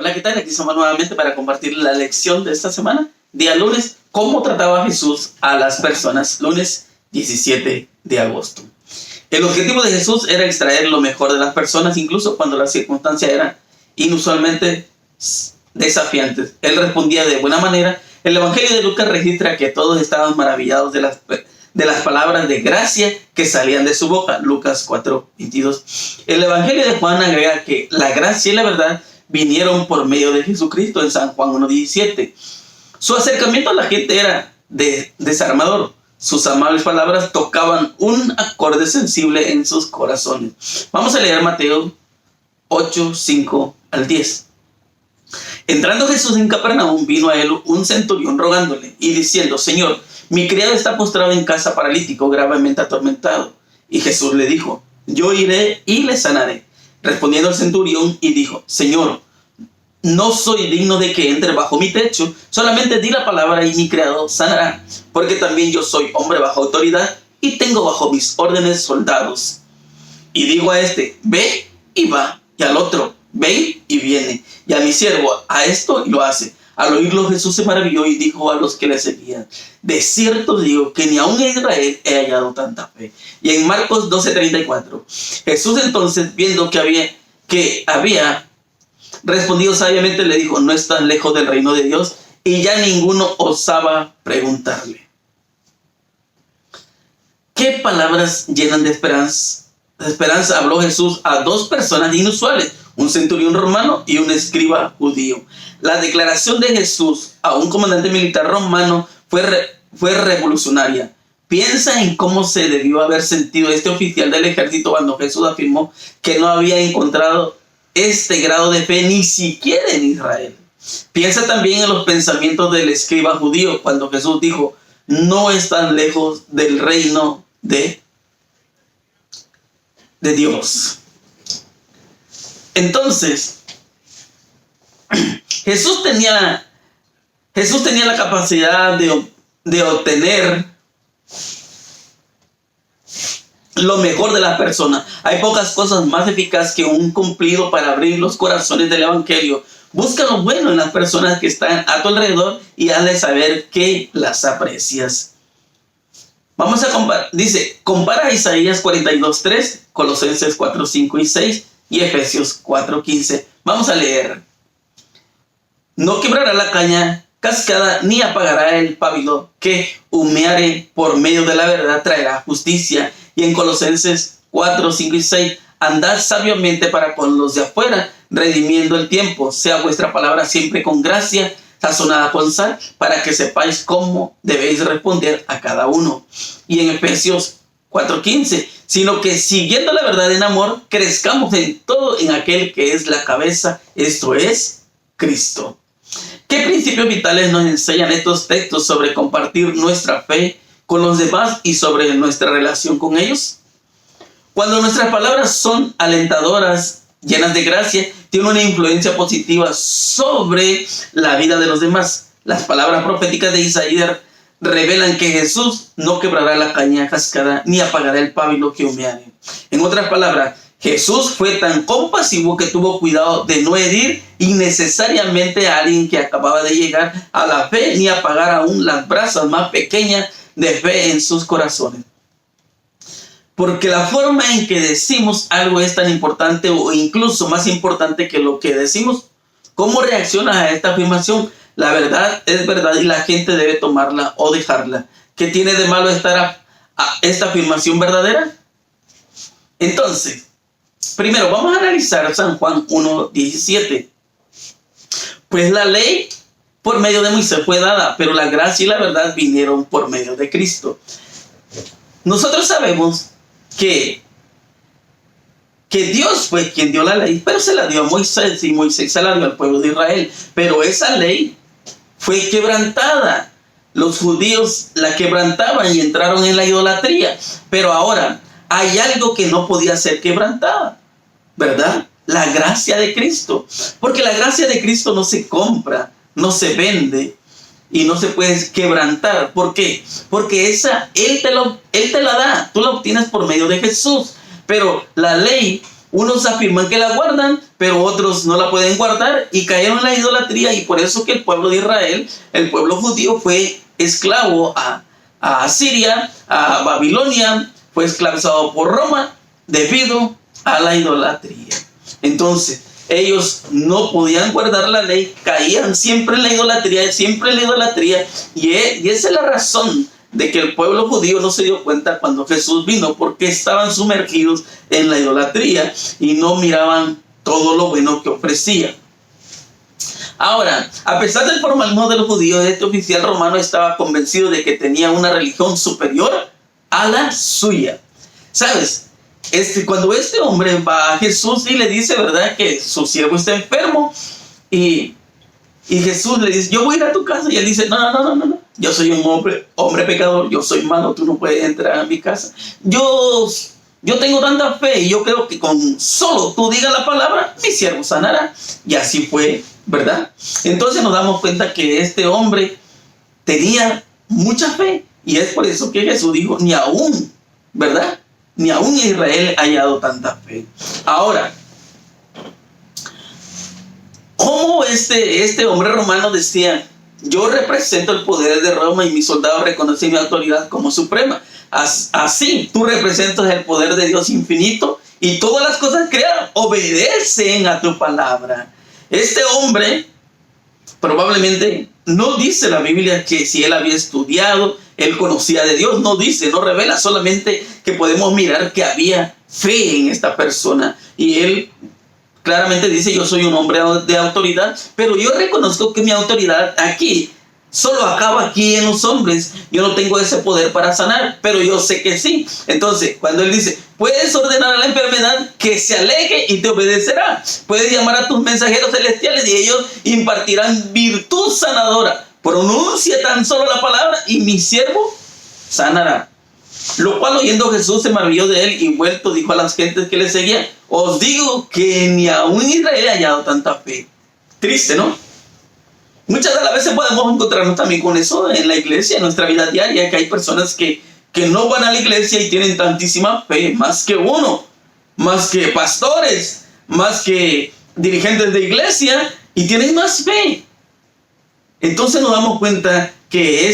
Hola, ¿qué tal? Aquí estamos nuevamente para compartir la lección de esta semana, día lunes, cómo trataba Jesús a las personas, lunes 17 de agosto. El objetivo de Jesús era extraer lo mejor de las personas, incluso cuando las circunstancias eran inusualmente desafiantes. Él respondía de buena manera. El Evangelio de Lucas registra que todos estaban maravillados de las palabras de gracia que salían de su boca. Lucas 4:22. El Evangelio de Juan agrega que la gracia y la verdad vinieron por medio de Jesucristo en San Juan 1:17. Su acercamiento a la gente era desarmador. Sus amables palabras tocaban un acorde sensible en sus corazones. Vamos a leer Mateo 8:5 al 10. Entrando Jesús en Capernaum, vino a él un centurión rogándole y diciendo: Señor, mi criado está postrado en casa paralítico, gravemente atormentado. Y Jesús le dijo: Yo iré y le sanaré. Respondiendo el centurión y dijo: Señor, no soy digno de que entre bajo mi techo, solamente di la palabra y mi criado sanará, porque también yo soy hombre bajo autoridad y tengo bajo mis órdenes soldados. Y digo a este: ve y va, y al otro: ven y viene, y a mi siervo: a esto y lo hace. Al oírlo Jesús se maravilló y dijo a los que le seguían: de cierto digo que ni aun en Israel he hallado tanta fe. Y en Marcos 12:34, Jesús entonces, viendo que había respondido sabiamente, le dijo: no están lejos del reino de Dios. Y ya ninguno osaba preguntarle. ¿Qué palabras llenan de esperanza? Habló Jesús a dos personas inusuales, un centurión romano y un escriba judío. La declaración de Jesús a un comandante militar romano fue revolucionaria. Piensa en cómo se debió haber sentido este oficial del ejército cuando Jesús afirmó que no había encontrado este grado de fe ni siquiera en Israel. Piensa también en los pensamientos del escriba judío cuando Jesús dijo: no están lejos del reino de Dios. Entonces, Jesús tenía la capacidad de obtener lo mejor de las personas. Hay pocas cosas más eficaces que un cumplido para abrir los corazones del Evangelio. Busca lo bueno en las personas que están a tu alrededor y hazles saber que las aprecias. Vamos a comparar. Dice, compara Isaías 42:3, Colosenses 4:5 y 6 y Efesios 4:15. Vamos a leer. No quebrará la caña cascada, ni apagará el pábilo, que humeare por medio de la verdad traerá justicia. Y en Colosenses 4:5 y 6, andad sabiamente para con los de afuera, redimiendo el tiempo. Sea vuestra palabra siempre con gracia, sazonada con sal, para que sepáis cómo debéis responder a cada uno. Y en Efesios 4:15, sino que siguiendo la verdad en amor, crezcamos en todo en aquel que es la cabeza, esto es Cristo. ¿Qué principios vitales nos enseñan estos textos sobre compartir nuestra fe con los demás y sobre nuestra relación con ellos? Cuando nuestras palabras son alentadoras, llenas de gracia, tienen una influencia positiva sobre la vida de los demás. Las palabras proféticas de Isaías revelan que Jesús no quebrará la caña cascada ni apagará el pábilo que humeare. En otras palabras, Jesús fue tan compasivo que tuvo cuidado de no herir innecesariamente a alguien que acababa de llegar a la fe, ni apagar aún las brasas más pequeñas de fe en sus corazones. Porque la forma en que decimos algo es tan importante o incluso más importante que lo que decimos. ¿Cómo reaccionas a esta afirmación? La verdad es verdad y la gente debe tomarla o dejarla. ¿Qué tiene de malo esta afirmación verdadera? Entonces, primero vamos a analizar San Juan 1:17. Pues la ley por medio de Moisés fue dada, pero la gracia y la verdad vinieron por medio de Cristo. Nosotros sabemos que Dios fue quien dio la ley, pero se la dio a Moisés y Moisés se la dio al pueblo de Israel. Pero esa ley fue quebrantada. Los judíos la quebrantaban y entraron en la idolatría. Pero ahora hay algo que no podía ser quebrantada, ¿verdad? La gracia de Cristo. Porque la gracia de Cristo no se compra, no se vende y no se puede quebrantar. ¿Por qué? Porque Él te la da. Tú la obtienes por medio de Jesús. Pero la ley, unos afirman que la guardan, pero otros no la pueden guardar y cayeron en la idolatría, y por eso que el pueblo de Israel, el pueblo judío, fue esclavo a Asiria, a Babilonia, fue esclavizado por Roma debido a la idolatría. Entonces, ellos no podían guardar la ley, caían siempre en la idolatría, siempre en la idolatría, y esa es la razón de que el pueblo judío no se dio cuenta cuando Jesús vino, porque estaban sumergidos en la idolatría y no miraban todo lo bueno que ofrecía. Ahora, a pesar del formalismo de los judíos, este oficial romano estaba convencido de que tenía una religión superior a la suya. ¿Sabes? Cuando este hombre va a Jesús y le dice, ¿verdad?, que su siervo está enfermo, y Jesús le dice, yo voy a ir a tu casa, y él dice, no, yo soy un hombre pecador, yo soy malo, tú no puedes entrar a mi casa. Yo tengo tanta fe y yo creo que con solo tú digas la palabra, mi siervo sanará. Y así fue, ¿verdad? Entonces nos damos cuenta que este hombre tenía mucha fe, y es por eso que Jesús dijo, ni aún, ¿verdad?, ni aún Israel ha hallado tanta fe. Ahora, ¿cómo este hombre romano decía, yo represento el poder de Roma y mis soldados reconocen mi autoridad como suprema? Así tú representas el poder de Dios infinito y todas las cosas creadas obedecen a tu palabra. Este hombre probablemente no dice la Biblia que si él había estudiado, él conocía de Dios, no dice, no revela, solamente que podemos mirar que había fe en esta persona, y él claramente dice, yo soy un hombre de autoridad, pero yo reconozco que mi autoridad aquí solo acaba aquí en los hombres. Yo no tengo ese poder para sanar, pero yo sé que sí. Entonces, cuando él dice, puedes ordenar a la enfermedad que se aleje y te obedecerá. Puedes llamar a tus mensajeros celestiales y ellos impartirán virtud sanadora. Pronuncia tan solo la palabra y mi siervo sanará. Lo cual, oyendo Jesús, se maravilló de él, y vuelto dijo a las gentes que le seguían, os digo que ni aún Israel ha hallado tanta fe. Triste, ¿no? Muchas de las veces podemos encontrarnos también con eso en la iglesia, en nuestra vida diaria, que hay personas que no van a la iglesia y tienen tantísima fe, más que uno, más que pastores, más que dirigentes de iglesia, y tienen más fe. Entonces nos damos cuenta que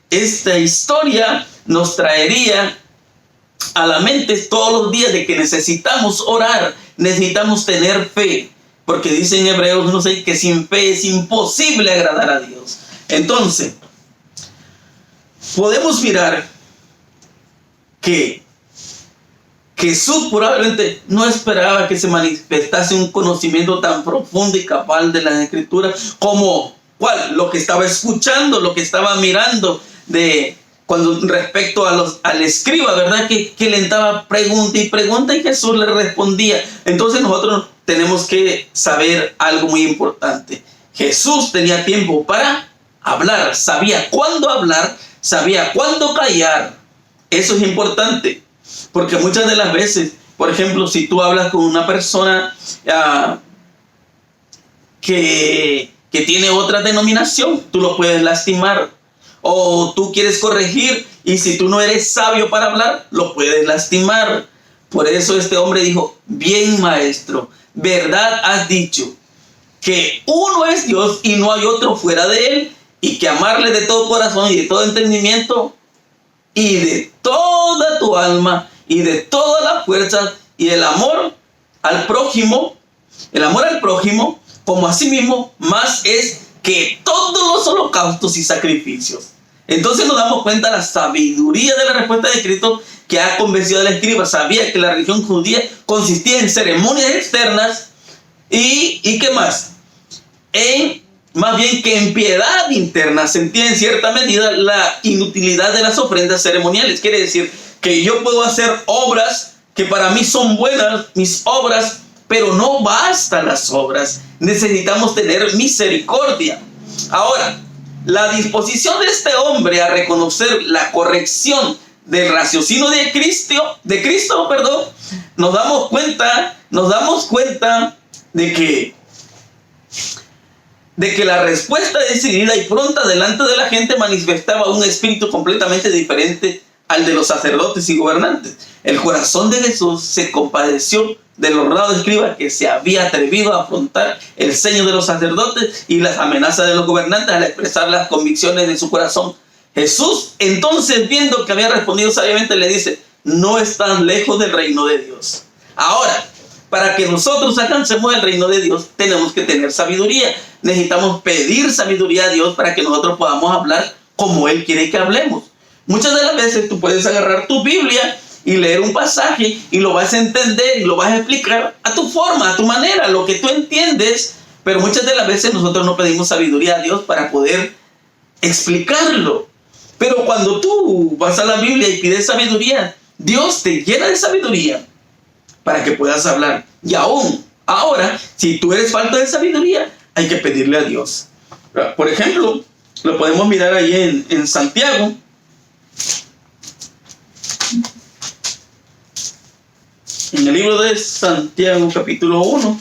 esta historia nos traería a la mente todos los días de que necesitamos orar, necesitamos tener fe, porque dice en Hebreos 1:6 que sin fe es imposible agradar a Dios. Entonces, podemos mirar que Jesús probablemente no esperaba que se manifestase un conocimiento tan profundo y cabal de las Escrituras como lo que estaba escuchando, lo que estaba mirando cuando respecto al escriba, ¿verdad? Que le daba pregunta y pregunta y Jesús le respondía. Entonces nosotros tenemos que saber algo muy importante. Jesús tenía tiempo para hablar, sabía cuándo hablar, sabía cuándo callar. Eso es importante, porque muchas de las veces, por ejemplo, si tú hablas con una persona que tiene otra denominación, tú lo puedes lastimar. O tú quieres corregir, y si tú no eres sabio para hablar, lo puedes lastimar. Por eso este hombre dijo, bien maestro, verdad has dicho, que uno es Dios y no hay otro fuera de él, y que amarle de todo corazón y de todo entendimiento y de toda tu alma y de todas las fuerzas, y el amor al prójimo como a sí mismo, más es que todos los holocaustos y sacrificios. Entonces nos damos cuenta de la sabiduría de la respuesta de Cristo, que ha convencido al escriba. Sabía que la religión judía consistía en ceremonias externas y ¿qué más? Más bien que en piedad interna. Sentía en cierta medida la inutilidad de las ofrendas ceremoniales. Quiere decir que yo puedo hacer obras que para mí son buenas, mis obras, pero no bastan las obras. Necesitamos tener misericordia. Ahora, la disposición de este hombre a reconocer la corrección del raciocinio de Cristo, nos damos cuenta de que la respuesta decidida y pronta delante de la gente manifestaba un espíritu completamente diferente al de los sacerdotes y gobernantes. El corazón de Jesús se compadeció del honrado escriba que se había atrevido a afrontar el ceño de los sacerdotes y las amenazas de los gobernantes al expresar las convicciones de su corazón. Jesús, entonces, viendo que había respondido sabiamente, le dice: no estás lejos del reino de Dios. Ahora, para que nosotros alcancemos el reino de Dios, tenemos que tener sabiduría. Necesitamos pedir sabiduría a Dios para que nosotros podamos hablar como Él quiere que hablemos. Muchas de las veces tú puedes agarrar tu Biblia y leer un pasaje y lo vas a entender y lo vas a explicar a tu forma, a tu manera, lo que tú entiendes, pero muchas de las veces nosotros no pedimos sabiduría a Dios para poder explicarlo. Pero cuando tú vas a la Biblia y pides sabiduría, Dios te llena de sabiduría para que puedas hablar. Y aún ahora, si tú eres falta de sabiduría, hay que pedirle a Dios. Por ejemplo, lo podemos mirar ahí en Santiago. En el libro de Santiago, capítulo 1.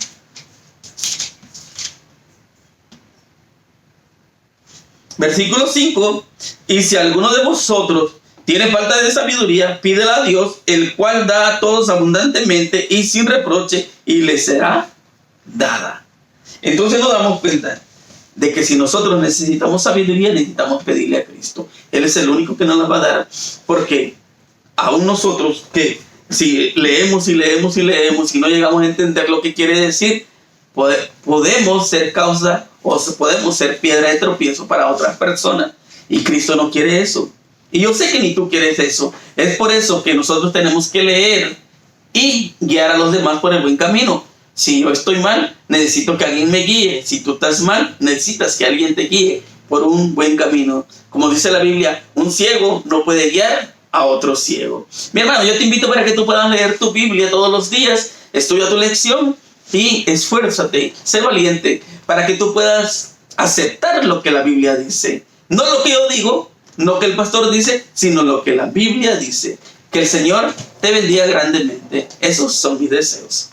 Versículo 5. Y si alguno de vosotros tiene falta de sabiduría, pídela a Dios, el cual da a todos abundantemente y sin reproche, y le será dada. Entonces nos damos cuenta de que si nosotros necesitamos sabiduría, necesitamos pedirle a Cristo. Él es el único que nos la va a dar, porque aún nosotros que si leemos y leemos y leemos y no llegamos a entender lo que quiere decir, podemos ser causa o podemos ser piedra de tropiezo para otras personas. Y Cristo no quiere eso. Y yo sé que ni tú quieres eso. Es por eso que nosotros tenemos que leer y guiar a los demás por el buen camino. Si yo estoy mal, necesito que alguien me guíe. Si tú estás mal, necesitas que alguien te guíe por un buen camino. Como dice la Biblia, un ciego no puede guiar a otro ciego. Mi hermano, yo te invito para que tú puedas leer tu Biblia todos los días. Estudia tu lección y esfuérzate, sé valiente, para que tú puedas aceptar lo que la Biblia dice. No lo que yo digo, no que el pastor dice, sino lo que la Biblia dice. Que el Señor te bendiga grandemente. Esos son mis deseos.